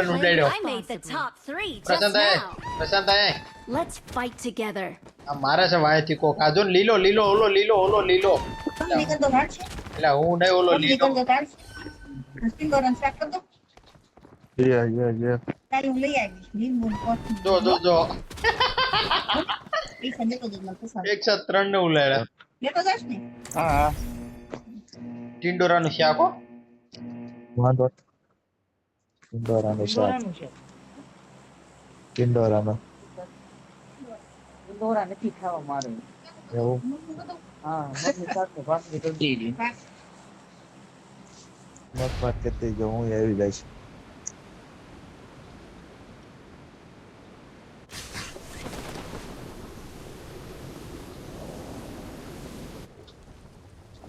Balan ઉડાડ્યો I made the top 3 just Prashant now. Prashant Let's fight together. આ મારે છે વાયથી કોક આજો ને લીલો લીલો ઓલો લીલો નીકળ દો ગાડ છે એટલે હું નહીં ઓલો લીલો નીકળ દો ગાડ સ્ટિંગ ગરમ શાક કર દો Yeah. તારી હું લઈ આવીશ લીંબુ કોથમીર જો એ સંજે તો મને પસંદ એક સાથ ત્રણ ને ઉલાડ્યા લેતો જાશ ને હા ટિંડોરાનું શાક હો વાંધો ટિંડોરાનું શાક ટિંડોરાનું દોરા નથી ખાવા મારે એવું હા મમ્મી સાથે ભાખરી કરી દીધી મત વાત કરતી જો હું આવી જઈશ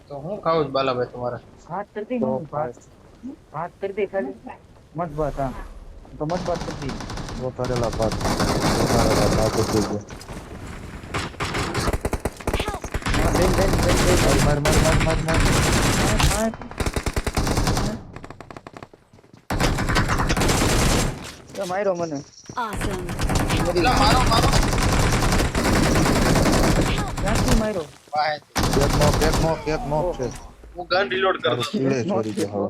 તો હું ખાવું છું બાલાભાઈ તમારે ભાત કરી દે મમ્મી ભાત કરી દે ખાલી મત ભાત હા તો મત ભાત કરી દે વઘારેલા ભાત આપી દેજો માર તો માર્યો મને Awesome. એટલે મારો ક્યાંથી માર્યો વાહ, એક મોક છે હું ગન રિલોડ કરતો કિલે છોડી દે હવે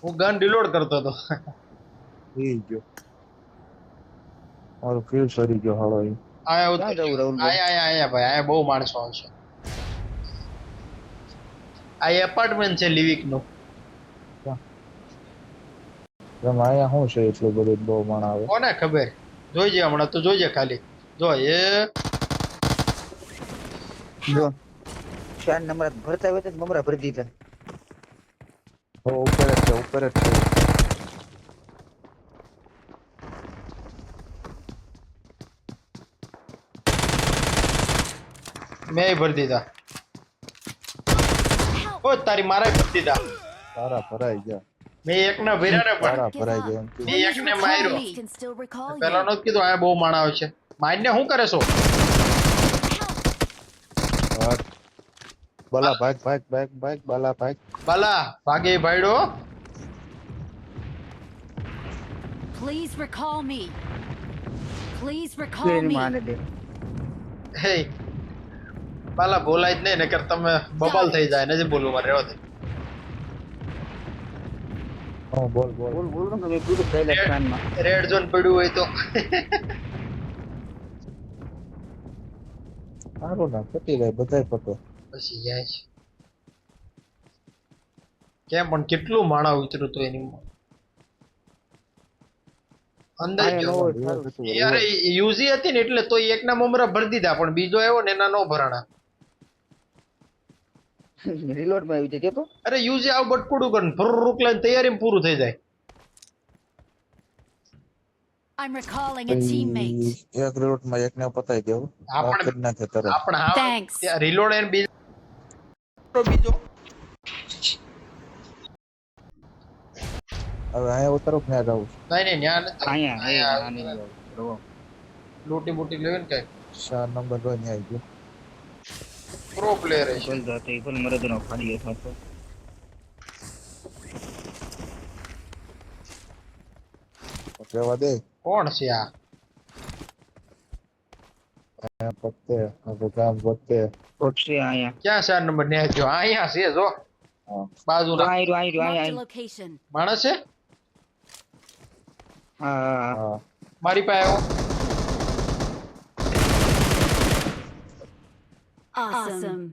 હું ગન રિલોડ કરતો હતો ઈ ગયો મારું ફીલ સરી ગયો હાલો ઈ આયા ક્યાં જવું રાહુલ આયા ભાઈ આયા બહુ માણસો આવશે આ એપાર્ટમેન્ટ છે લિવિક નું એમ આયા શું છે એટલું બધું બહુ માણ આવે કોને ખબર જોઈજે હમણાં તો જોઈજે ખાલી જો એ જો 4 નંબર ભરતા હોય તો મમરા ભરી દીધા ઉપર જ છે મેં ભરી દીધા ઓ તારી મારા ભરી દીધા તારા ભરાઈ ગયા મેં એકના ભર્યા ને પણ તારા ભરાઈ ગયા એમ કે મેં એકને માર્યો I can still recall પેલા you. નો કીધું આ બહુ માણા આવશે મારને શું કરે છો હાટ. બલા ભાગ બલા ભાગ બાલા ભાગે ભાઈડો Please recall me. Please recall any me. માને દે હે બાલા બોલાય જ નહીં નકર તમે બબલ થઈ જાય નથી બોલવું મારે રહેવા દે હા બોલ બોલ બોલ ને મેં કીધું પહેલા કાનમાં રેડ ઝોન પડ્યું હોય તો સારું ના પતી જાય બધાય પતો પછી જાય છે કેમ પણ કેટલું માણા ઉતર્યું હતું એની અંદર આયા જો નો હોય સારું. યાર યુઝી હતી ને એટલે તો એકના મમરા ભરી દીધા પણ બીજો આવ્યો ને એના નો ભરાણા રિલોડ માં આવી જાય તો અરે યુઝી આવ બટકુડું કર ફરુક લઈને તૈયારીમાં પૂરું થઈ જાય I'm recalling a teammate. એક રોડ માં એકને પતાઈ દેવું આપણે- કરી નાખે તરત આપણે હા Thanks. રીલોડ એને બીજો હવે અહીંયા તરફ ને જાવું નહીં ન્યા નથી. અહીંયા અહીંયા આની રો લૂંટી બૂટી લેવી ને કઈ 4 નંબર રોજ ને આવી ગયો પ્રો પ્લેયર છે બોલ દો તે પણ મરદ નો ફાડી હતો કેવા દે કોણ છે આ પત્તે હવે કામ પત્તે ઓછે આયા ક્યાં 4 નંબર ને જો અહીંયા છે જો હા બાજુના આયરો Marked a આયા location. માણસ છે હા હા મારી પાસે આવ્યો Awesome.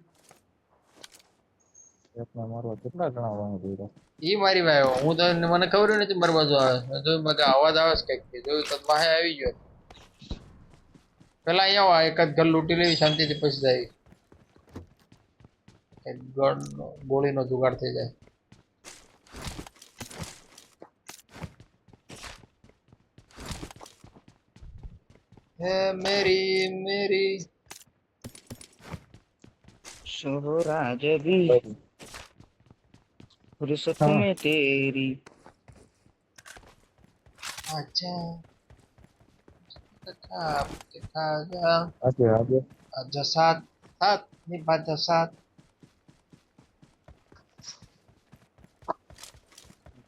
એકને મારવા કેટલા જણા વાંહે કર્યા ઈ મારી પાસે આવ્યો હું તો મને ખબર ય નથી મારી બાજુ આવે મેં જોયું મેં કીધું અવાજ આવે છે કઈક જોયું તો પાસે આવી ગયો પેલા અહીંયા આવો એકાદ ઘર લૂંટી લેવી શાંતિથી પછી જાય એક ગન ગોળીનો જુગાડ થઈ જાય હે મેરી મેરી सोहराज भी फुर्सत में तेरी अच्छा दिखा આજે आजा साथ साथ निभा साथ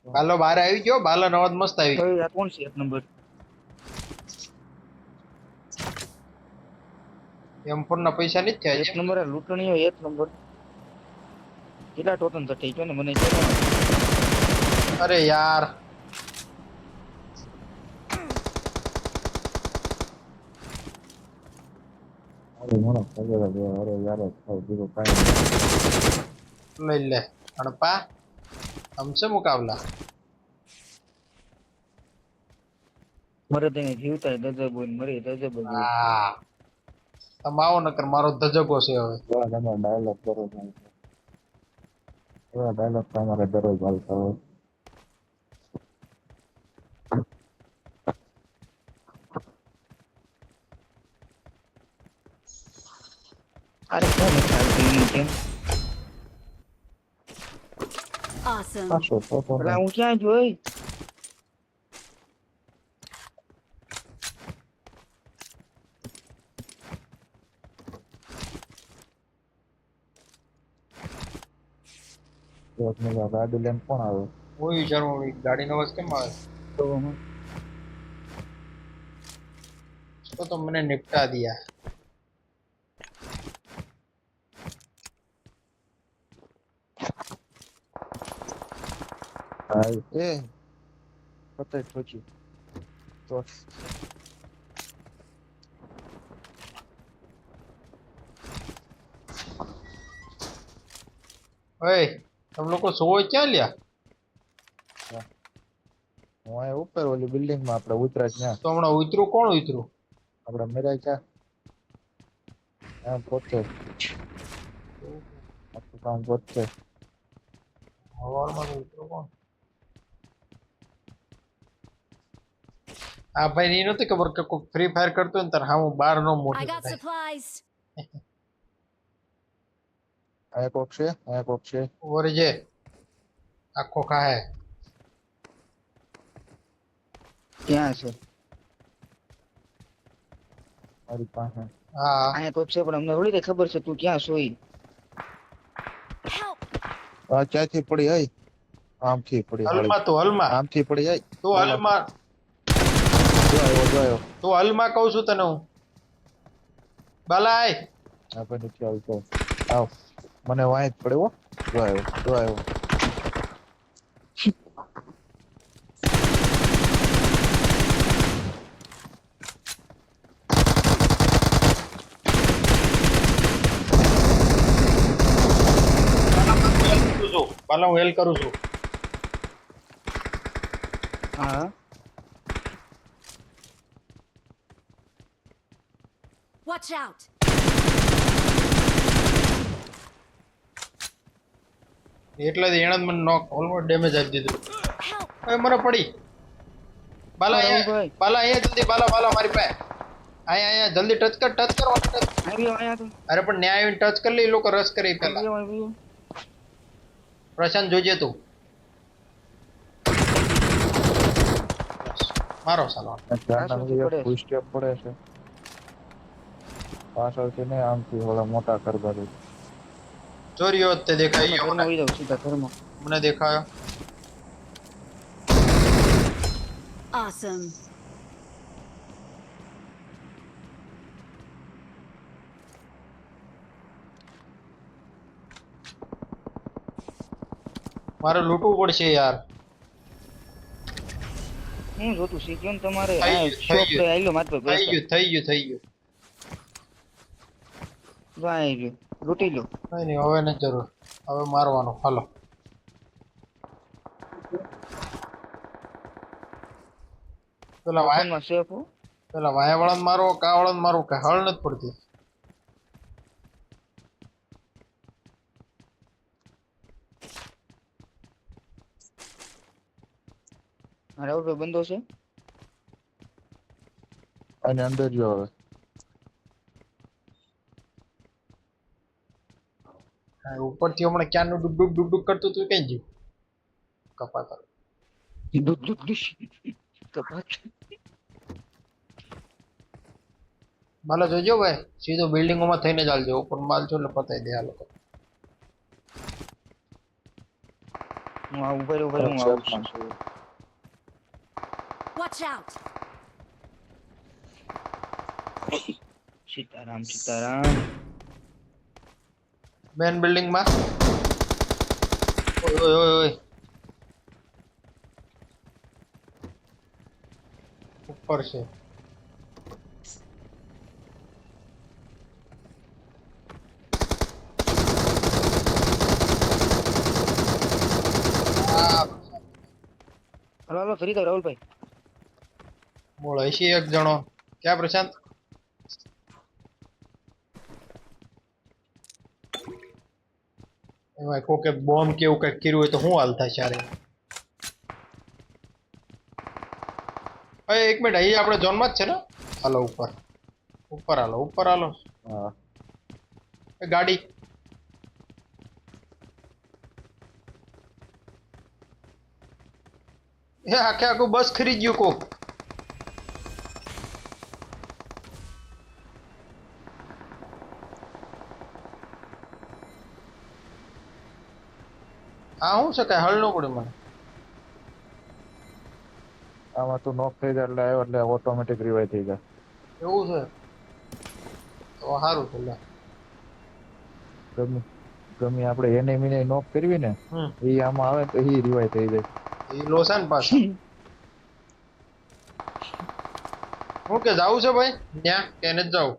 બાલો બહાર આવી ગયો, બાલાનો અવાજ મસ્ત આવી ગયો. હવે આ કોણ છે એક નંબર? M4 ના પૈસા નથી થયા એક છે. નંબર આ લૂંટણીઓ એક નંબર. કેટલા ટોટન થતી ગયો ને મને જો. અરે યાર અરે મોનો ખબર જ હોય. અરે યાર ખાવ બીજું કાંઈ નહીં. લઈ લે અણપા, हमसे मुकाबला. મરે તેને જીવતા દજે બોલ મરી દજે બોલ. હા તમે આવો નકર મારો ધજકો છે હવે. એવા તમે ડાયલોગ કરો છો. એવા ડાયલોગ તમારે દરરોજ હાલતા હોય. અરે કોણ ખ્યાલ થઈ કેમ? Awesome. પાછો તો એટલે હું ક્યાં જોઈ? ગાડી લઈને કોણ આવે? હું વિચારું ગાડીનો અવાજ કેમ આવે? તો હું તો મને નિપટા દિયા. હાય એ પતે ઠોકી તો ઓય તમે લોકો સોય ક્યાં લ્યા? હું અહીં ઉપર ઓલી બિલ્ડિંગ માં આપણે ઉતરા જ ત્યાં. તો હમણાં ઉતરું, કોણ ઉતરું? આપણે મેરાય ક્યાં એમ પહોંચે આખું કામ પહોંચે. હવારમાં તો ઉતરું કોણ? આ ભાઈ એ નથી ખબર કે કોઈ ફ્રી ફાયર કરતો ને તાર હા હું બાર નો I મોટો got થાય. supplies. અહીંયા કોક છે, અહીંયા કોક છે. ઓરે જે આખો ખાહે. ક્યાં છે? મારી પાસે હા અહીંયા કોક છે પણ અમને થોડી કઈ ખબર છે તું ક્યાં સોઈ. Help! આ ક્યાંથી પડી આઈ? આમથી પડી હાલી. હલમાં તું હલમાં આમથી પડી આઈ. તું હલમાં જો આવ્યો તું હલમાં કહું છું તને હું. બાલાય આ ભાઈ નથી આવતો. આવ મને વાંય જ પડે હો. જો આવ્યો બાલા હું હેલ કરું છું. હા Watch out! એટલે જ એણે જ મને નોક ઓલમોસ્ટ ડેમેજ આપી દીધું. Help! હવે મને પડી. બાલા હા, અહીંયા ભાઈ. બાલા અહીંયા જલ્દી બાલા મારી પાસે અહીંયા જલ્દી ટચ કર આવ્યો અહીંયા તો અરે પણ ન્યાય આવીને ટચ કરી લે, એ લોકો રસ કરે પેલા. આવ્યો. પ્રશાંત જોજે તું મારો સાલો. પાછળથી પડે છે. ફૂલ સ્ટેપ પડે છે પાછળથી નહીં આમથી ઓલા મોટા કરવા દે. ચોરીઓ જ તે દેખાય ઘરમાં વહી જાઉં સીધા ઘરમાં. મને દેખાયો. Awesome. મારે લૂંટવું પડશે યાર. હું જોતું શીખ્યો ને તમારે થઈ આ ગયું, શોપ થઈ પર આયલો માત્ર થઈ ગયું થઈ ગયું થઈ ગયું. આવી ગયું લૂંટી લો. કઈ નહીં હવે નથી જરૂર, હવે મારવાનો. હાલો પેલા વાય ફોનમાં સેફ હો. પેલા વાયા વાળાને મારો કા વાળાને મારો કઈ હળ નથી પડતી. મારે આઉટડોર બંધો છે. અને અંદર જો હવે હા, ઉપરથી હમણાં ક્યાંનું ડુક ડુક કરતું તું કઈ ગયું કપાતા. ડુક ડુક ડુક. કપાત. માલો જોજો ભાઈ, સીધો બિલ્ડિંગોમાં થઈને ચાલજો. ઉપર માલ છો એટલે પતાઈ દે આ લોકો. હું આવું ઉભો રહ્યો, હું આવું છું. Watch out! Sitaram Sitaram. Main building માં. ઓય ઓય ઓય ઓય. ઉપર છે. હાલો હાલો ફરી દો રાહુલભાઈ. બોલો હશે એક જણો. ક્યાં પ્રશાંત? એમાં કોકે બોમ્બ કેવું કઈક કર્યું હોય તો શું હાલ થાય ચારે? એક મિનિટ, અહીં આપણે ઝોનમાં જ છે ને? હાલો ઉપર ઉપર હાલો ઉપર હાલો. હા એ ગાડી એ આખે આખું બસ ખરી ગયું કોક. આ શું છે? કઈ હળ ન પડ્યું મને. આમાં તું નોક થઈ જાય એટલે આવ્યો એટલે ઓટોમેટિક રિવાઇવ થઈ જાય. એવું છે તો સારું છે લે. ગમે ગમે આપણે એનિમીને નોક કરવી ને હમ એ આમાં આવે તો એ રિવાઇવ થઈ જાય. એ લોસન પાછા. હું કે જાવું છે ભાઈ ત્યાં કે નથી જાવું?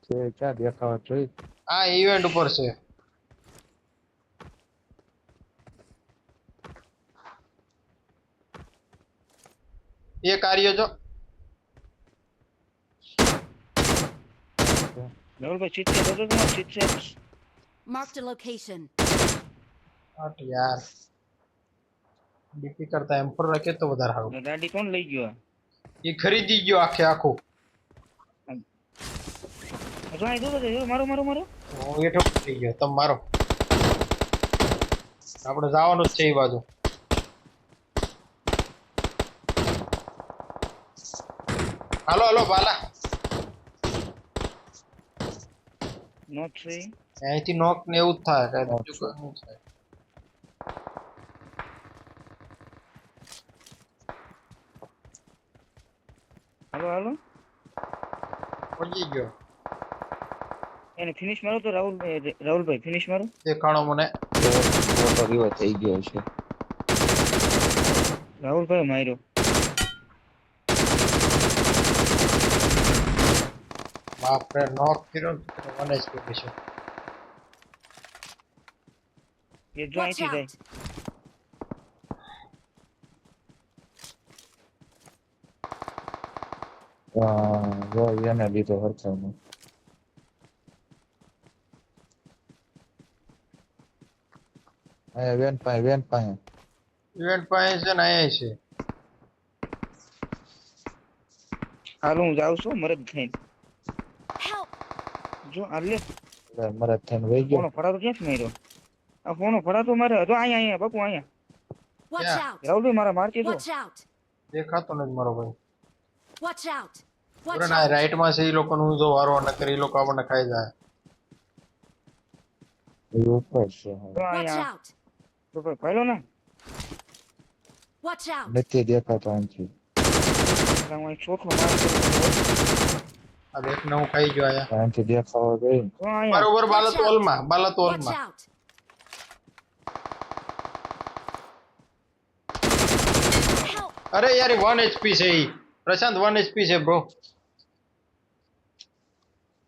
છે ક્યાં દેખાવા જોઈ. આ ઇવેન્ટ ઉપર છે. એ કાર્ય જો રાહુલભાઈ ચીટ છે તો તમારે ચીટ છે. Marked a location. હટ યાર, ડીપી કરતા એમ પર રાખે તો વધારે સારું. ગાડી કોણ લઈ ગયો? એ ખરીદી ગયો આખે આખું. જો આ દો મારો મારો મારો. હું એઠો થઈ ગયો. તમે મારો, આપણે જવાનું જ છે એ બાજુ. હાલો હાલો બાલા. નોટ છે. અહીંથી નોક ને એવું જ થાય. કાંઈ બીજું કોઈ ન થાય. હાલો હાલો પડી ગયો. એને ફિનિશ મારો તો રાહુલભાઈ ફિનિશ મારો. દેખાણો મને. ઓટો રિવાઇવ થઈ ગયો છે. રાહુલભાઈ માર્યો. બાપરે નોક કર્યો ને 1 HP છે. એ જો Watch અહીંથી જાય. out! જો એને લીધો હરખાનો. અહીંયા વેન પાસે ઇવેન્ટ પાસે છે ને અહીંયા છે. હાલો હું જાઉં છું મરદ થઈને. Help! જો આ લે એટલે મરદ થઈને વહી ગયો. ફોનો ફડાતો ક્યાંથી માર્યો? આ ફોનો ફડાતો મારે જો અહીંયા અહીંયા બાપુ અહીંયા. Watch Yeah. out! રાહુલભાઈ મારા મારતી જો. Watch out! દેખાતો નથી મારો ભાઈ. Watch out! Watch બરાબર, આ out! રાઈટ માં છે. એ લોકો નું જો વારો ન કરે એ લોકો આપણને ખાઈ જાય. એ ઉપર છે જો Watch અહીંયા out! તો ભાઈ પહેલો ને Watch out! નથી દેખાતો અહીંથી. હું એક ચોથો માર કરું. આ દેખ ને હું ખાઈ ગયો આયા. અહીંથી દેખાવા ગઈ. જો અહીંયા બરોબર બાલા તોલમાં Watch out! Help! અરે યાર 1 HP છે ઈ. પ્રશાંત 1 HP છે બ્રો.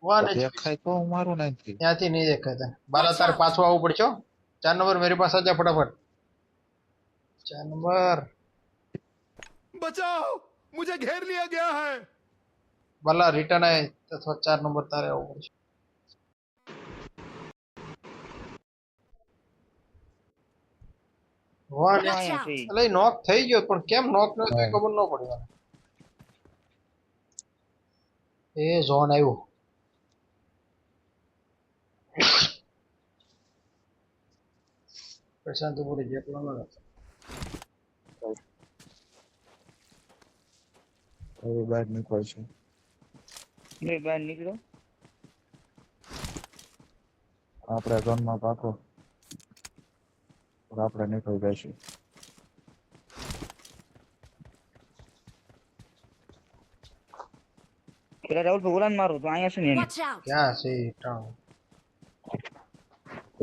1 HP. દેખાય તો હું મારું નથી. ત્યાંથી નહીં દેખાય તને. બાલા તારે પાછું આવવું પડશે હો. 4 નંબર मेरे पास आजा फटाफट. 4 नंबर बचाओ, मुझे घेर लिया गया है। बाला रिटर्न आए અથવા 4 નંબર તારે આવવું પડશે. વાહ ને. Watch out! એટલે નોક થઈ ગયો પણ કેમ નોક ન થયો ખબર ન પડી મને. એ ઝોન આવ્યો. પ્રશાંત ઉપર જેટલો ન હતો. હવે બહાર નીકળશે. મેં બહાર નીકળ્યો. આપણા ઝોનમાં પાકો. પણ આપણે નીકળી જઈશું. પેલા રાહુલ ભાઈ ઉલાન મારું તો અહીંયા છે ને એને. Watch out! ક્યાં છે ઈ ટાણું?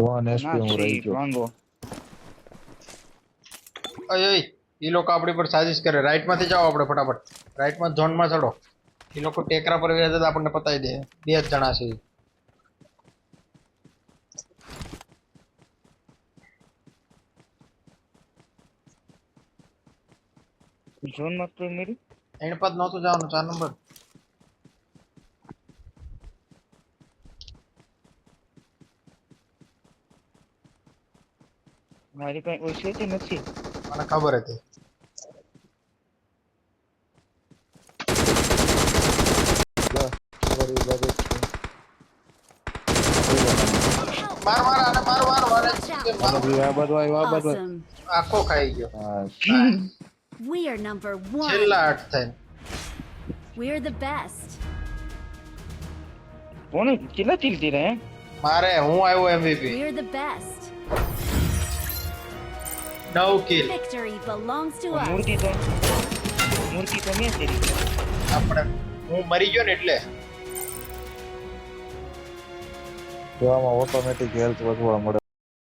1 SP હું રહી ગયો. વાંગો ઓય ઓય ઈ લોકો આપણી પર સાजिश કરે. રાઈટ માંથી જાઓ આપણે ફટાફટ. રાઈટ માં ઝોન માં ચડો. ઈ લોકો ટેકરા પર વ્યાજ જ આપણને પતાવી દે. 2 જ જણા છે ઈ. ઝોન માં તો મેરી એણ પદ નહોતું જવાનું 4 નંબર. મારી પાસે ઓછી છે નથી. મને ખબર હતી. ખબર ઈ બાજુ જ છે. માર માર આને માર માર મારે Watch out. આનો બી આ બાજુ આવ્યો, આ બાજુ આવ્યો. Awesome. આખો ખાઈ ગયો. હા, We are number 1. છેલ્લા 8 થઈને. We're the best. કોને કેટલા ચીલતી રહે મારે હું આવ્યો MVP. We're the best. 9 kill. Victory belongs to us. મૂર્તિ તો મેં તેરી આપણે હું મરી ગયો ને એટલે તો આમાં ઓટોમેટિક હેલ્થ વધવા મળે.